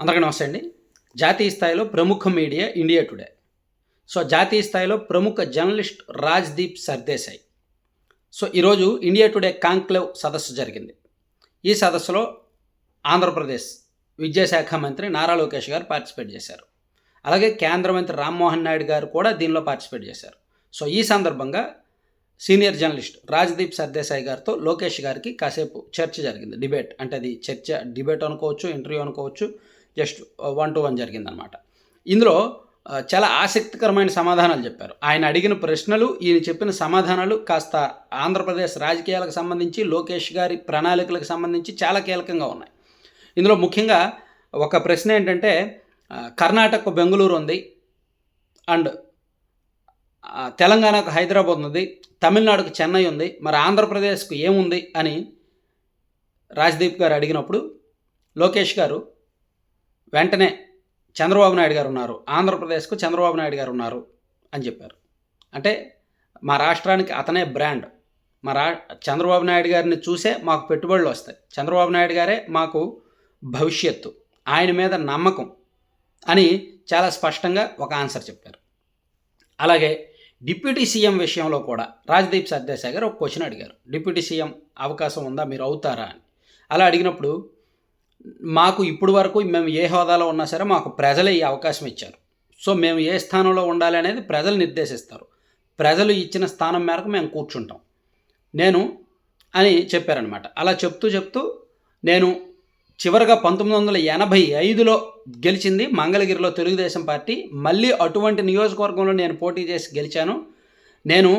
అందరికీ నమస్తే అండి. జాతీయ స్థాయిలో ప్రముఖ మీడియా ఇండియా టుడే. సో, జాతీయ స్థాయిలో ప్రముఖ జర్నలిస్ట్ రాజ్‌దీప్ సర్దేశాయ్. సో, ఈరోజు ఇండియా టుడే కాంక్లేవ్ సదస్సు జరిగింది. ఈ సదస్సులో ఆంధ్రప్రదేశ్ విద్యాశాఖ మంత్రి నారా లోకేష్ గారు పార్టిసిపేట్ చేశారు. అలాగే కేంద్ర మంత్రి రామ్మోహన్ నాయుడు గారు కూడా దీనిలో పార్టిసిపేట్ చేశారు. సో, ఈ సందర్భంగా సీనియర్ జర్నలిస్ట్ రాజ్‌దీప్ సర్దేశాయ్ గారితో లోకేష్ గారికి కాసేపు చర్చ జరిగింది. డిబేట్ అంటే అది డిబేట్ అనుకోవచ్చు, ఇంటర్వ్యూ అనుకోవచ్చు. జస్ట్ 1-to-1 జరిగిందనమాట. ఇందులో చాలా ఆసక్తికరమైన సమాధానాలు చెప్పారు. ఆయన అడిగిన ప్రశ్నలు, ఈయన చెప్పిన సమాధానాలు కాస్త ఆంధ్రప్రదేశ్ రాజకీయాలకు సంబంధించి, లోకేష్ గారి ప్రణాళికలకు సంబంధించి చాలా కీలకంగా ఉన్నాయి. ఇందులో ముఖ్యంగా ఒక ప్రశ్న ఏంటంటే, కర్ణాటకకు బెంగుళూరు ఉంది, అండ్ తెలంగాణకు హైదరాబాద్ ఉంది, తమిళనాడుకు చెన్నై ఉంది, మరి ఆంధ్రప్రదేశ్కు ఏముంది అని రాజ్‌దీప్ గారు అడిగినప్పుడు లోకేష్ గారు వెంటనే చంద్రబాబు నాయుడు గారు ఉన్నారు, ఆంధ్రప్రదేశ్కు చంద్రబాబు నాయుడు గారు ఉన్నారు అని చెప్పారు. అంటే మా రాష్ట్రానికి అతనే బ్రాండ్. చంద్రబాబు నాయుడు గారిని చూసే మాకు పెట్టుబడులు వస్తాయి, చంద్రబాబు నాయుడు గారే మాకు భవిష్యత్తు, ఆయన మీద నమ్మకం అని చాలా స్పష్టంగా ఒక ఆన్సర్ చెప్పారు. అలాగే డిప్యూటీ సీఎం విషయంలో కూడా రాజ్‌దీప్ సర్దేశాయ్ గారు ఒక క్వశ్చన్ అడిగారు. డిప్యూటీ సీఎం అవకాశం ఉందా, మీరు అవుతారా అని. అలా అడిగినప్పుడు మాకు ఇప్పుడు వరకు మేము ఏ హోదాలో ఉన్నా సరే మాకు ప్రజలే ఈ అవకాశం ఇచ్చారు. సో మేము ఏ స్థానంలో ఉండాలి అనేది ప్రజలు నిర్దేశిస్తారు. ప్రజలు ఇచ్చిన స్థానం మేరకు మేము కూర్చుంటాం అని చెప్పారనమాట. అలా చెప్తూ నేను చివరిగా 1985లో గెలిచింది మంగళగిరిలో తెలుగుదేశం పార్టీ. మళ్ళీ అటువంటి నియోజకవర్గంలో నేను పోటీ చేసి గెలిచాను. నేను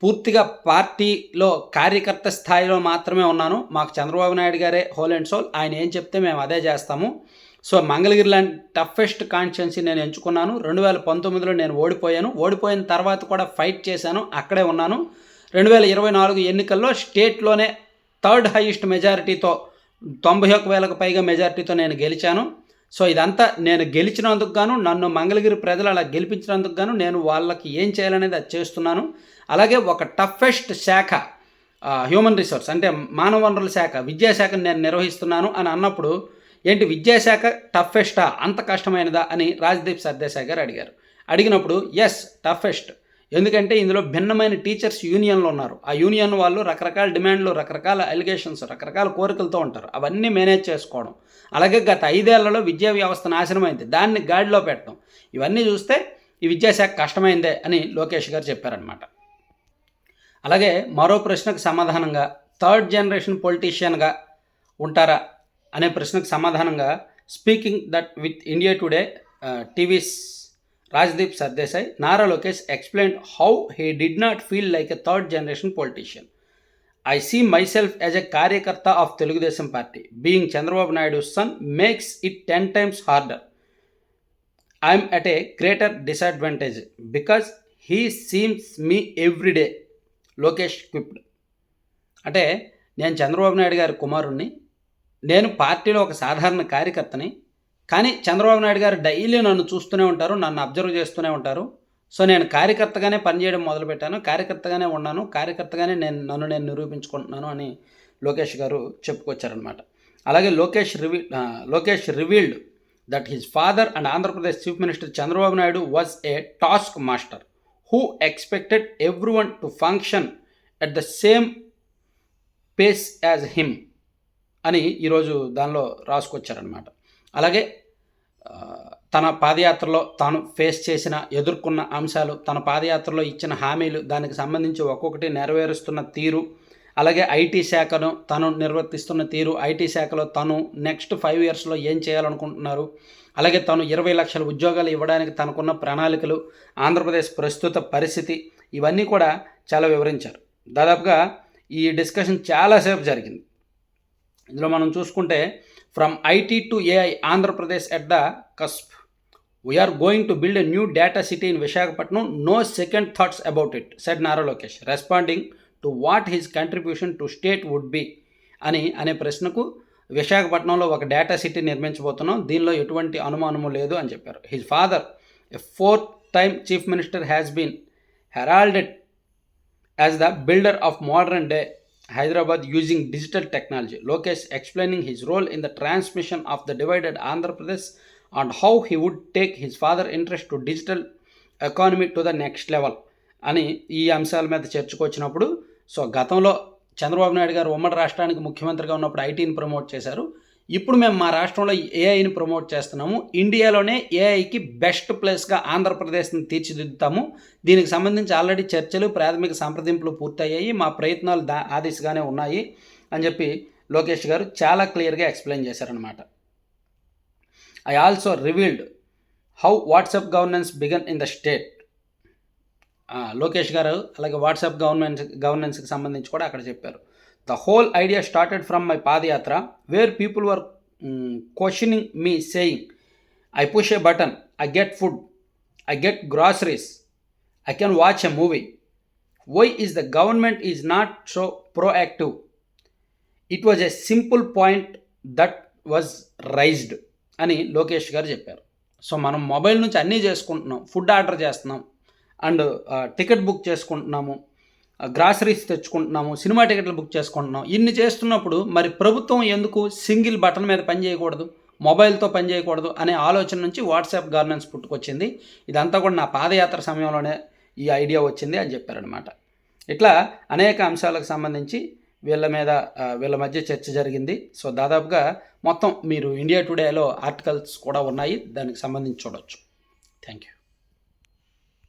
పూర్తిగా పార్టీలో కార్యకర్త స్థాయిలో మాత్రమే ఉన్నాను. మాకు చంద్రబాబు నాయుడు గారే హోల్ అండ్ సోల్, ఆయన ఏం చెప్తే మేము అదే చేస్తాము. సో మంగళగిరి లాంటి టఫెస్ట్ కాన్స్టిట్యున్సీ నేను ఎంచుకున్నాను. 2019లో నేను ఓడిపోయిన తర్వాత కూడా ఫైట్ చేశాను, అక్కడే ఉన్నాను. 2024 ఎన్నికల్లో స్టేట్లోనే థర్డ్ హైయెస్ట్ మెజారిటీతో 91,000కు పైగా మెజారిటీతో నేను గెలిచాను. సో ఇదంతా నేను గెలిచినందుకు గాను, నన్ను మంగళగిరి ప్రజలు అలా గెలిపించినందుకు గాను నేను వాళ్ళకి ఏం చేయాలనేది అది చేస్తున్నాను. అలాగే ఒక టఫెస్ట్ శాఖ హ్యూమన్ రిసోర్స్ అంటే మానవ వనరుల శాఖ, విద్యాశాఖను నేను నిర్వహిస్తున్నాను అని అన్నప్పుడు, ఏంటి విద్యాశాఖ టఫెస్టా, అంత కష్టమైనదా అని రాజ్‌దీప్ సర్దేశాయ్ గారు అడిగారు. అడిగినప్పుడు ఎస్ టఫెస్ట్, ఎందుకంటే ఇందులో భిన్నమైన టీచర్స్ యూనియన్లు ఉన్నారు. ఆ యూనియన్ వాళ్ళు రకరకాల డిమాండ్లు, రకరకాల అలిగేషన్స్, రకరకాల కోరికలతో ఉంటారు. అవన్నీ మేనేజ్ చేసుకోవడం, అలాగే గత 5 ఏళ్లలో విద్యా వ్యవస్థ నాశనమైంది, దాన్ని గాడిలో పెట్టడం, ఇవన్నీ చూస్తే ఈ విద్యాశాఖ కష్టమైందే అని లోకేష్ గారు చెప్పారనమాట. అలాగే మరో ప్రశ్నకు సమాధానంగా థర్డ్ జనరేషన్ పొలిటీషియన్గా ఉంటారా అనే ప్రశ్నకు సమాధానంగా speaking that with India today TVs Rajdeep Sardesai, Nara Lokesh explained how he did not feel like a third generation politician. I see myself as a కార్యకర్త of Telugudesam party. Being Chandrababu Naidu's son makes it 10 times harder. I am at a greater disadvantage because he sees me every day. Lokesh quipped. అంటే నేను చంద్రబాబు నాయుడు గారి కుమారుణ్ణి, నేను పార్టీలో ఒక సాధారణ కార్యకర్తని, కానీ చంద్రబాబు నాయుడు గారు డైలీ నన్ను చూస్తూనే ఉంటారు, నన్ను అబ్జర్వ్ చేస్తూనే ఉంటారు. సో నేను కార్యకర్తగానే పనిచేయడం మొదలుపెట్టాను, కార్యకర్తగానే ఉన్నాను, కార్యకర్తగానే నన్ను నిరూపించుకుంటున్నాను అని లోకేష్ గారు చెప్పుకొచ్చారనమాట. అలాగే Lokesh revealed that his father and Andhra Pradesh chief minister Chandrababu Naidu was a task master who expected everyone to function at the same pace as him అని ఈరోజు దానిలో రాసుకొచ్చారనమాట. అలాగే తన పాదయాత్రలో తాను ఫేస్ చేసిన, ఎదుర్కొన్న అంశాలు, తన పాదయాత్రలో ఇచ్చిన హామీలు, దానికి సంబంధించి ఒక్కొక్కటి నెరవేరుస్తున్న తీరు, అలాగే ఐటీ శాఖను తను నిర్వర్తిస్తున్న తీరు, ఐటీ శాఖలో తను నెక్స్ట్ 5 ఇయర్స్లో ఏం చేయాలనుకుంటున్నారు, అలాగే తను 20 లక్షల ఉద్యోగాలు ఇవ్వడానికి తనకున్న ప్రణాళికలు, ఆంధ్రప్రదేశ్ ప్రస్తుత పరిస్థితి, ఇవన్నీ కూడా చాలా వివరించారు. దాదాపుగా ఈ డిస్కషన్ చాలాసేపు జరిగింది. ఇందులో మనం చూసుకుంటే from IT to AI Andhra Pradesh at the cusp, we are going to build a new data city in Visakhapatnam, no second thoughts about it said Nara Lokesh, responding to what his contribution to state would be అనే ప్రశ్నకు, విశాఖపట్నంలో ఒక data city నిర్మించబోతున్నాం, దీనిలో ఎటువంటి అనుమానము లేదు అని చెప్పారు. His father, a 4th time chief minister, has been heralded as the builder of modern day Hyderabad using digital technology. Lokesh explaining his role in the transmission of the divided Andhra Pradesh and how he would take his father interest to digital economy to the next level అని ఈ అంశాల మీద చర్చకు వచ్చినప్పుడు, so గతంలో చంద్రబాబు నాయుడు గారు ఉమ్మడి రాష్ట్రానికి ముఖ్యమంత్రిగా ఉన్నప్పుడు ఐటీని ప్రమోట్ చేశారు. ఇప్పుడు మేము మా రాష్ట్రంలో ఏఐని ప్రమోట్ చేస్తున్నాము. ఇండియాలోనే ఏఐకి బెస్ట్ ప్లేస్గా ఆంధ్రప్రదేశ్ని తీర్చిదిద్దుతాము. దీనికి సంబంధించి ఆల్రెడీ చర్చలు, ప్రాథమిక సంప్రదింపులు పూర్తయ్యాయి. మా ప్రయత్నాలు ఆ దిశగానే ఉన్నాయి అని చెప్పి లోకేష్ గారు చాలా క్లియర్గా ఎక్స్ప్లెయిన్ చేశారనమాట. I also revealed how WhatsApp governance began in the state. Lokesh garu అలాగే వాట్సాప్ గవర్నెన్స్కి సంబంధించి కూడా అక్కడ చెప్పారు. The whole idea started from my Padayatra, where people were questioning me, saying, I push a button, I get food, I get groceries, I can watch a movie. Why is the government is not so proactive? It was a simple point that was raised అని లోకేష్ గారు చెప్పారు. So మనం mobile నుంచి అన్నీ చేసుకుంటున్నాం, food order చేస్తున్నాం, and ticket book చేసుకుంటున్నాము, groceries తెచ్చుకుంటున్నాము, cinema టికెట్లు బుక్ చేసుకుంటున్నాం. ఇన్ని చేస్తున్నప్పుడు మరి ప్రభుత్వం ఎందుకు సింగిల్ బటన్ మీద పని చేయకూడదు, మొబైల్తో పని చేయకూడదు అనే ఆలోచన నుంచి వాట్సాప్ గవర్నెన్స్ పుట్టుకొచ్చింది. ఇదంతా కూడా నా పాదయాత్ర సమయంలోనే ఈ ఐడియా వచ్చింది అని చెప్పారనమాట. ఇట్లా అనేక అంశాలకు సంబంధించి వీళ్ళ మధ్య చర్చ జరిగింది. సో దాదాపుగా మొత్తం మీరు ఇండియా టుడేలో ఆర్టికల్స్ కూడా ఉన్నాయి, దానికి సంబంధించి చూడవచ్చు. Thank you.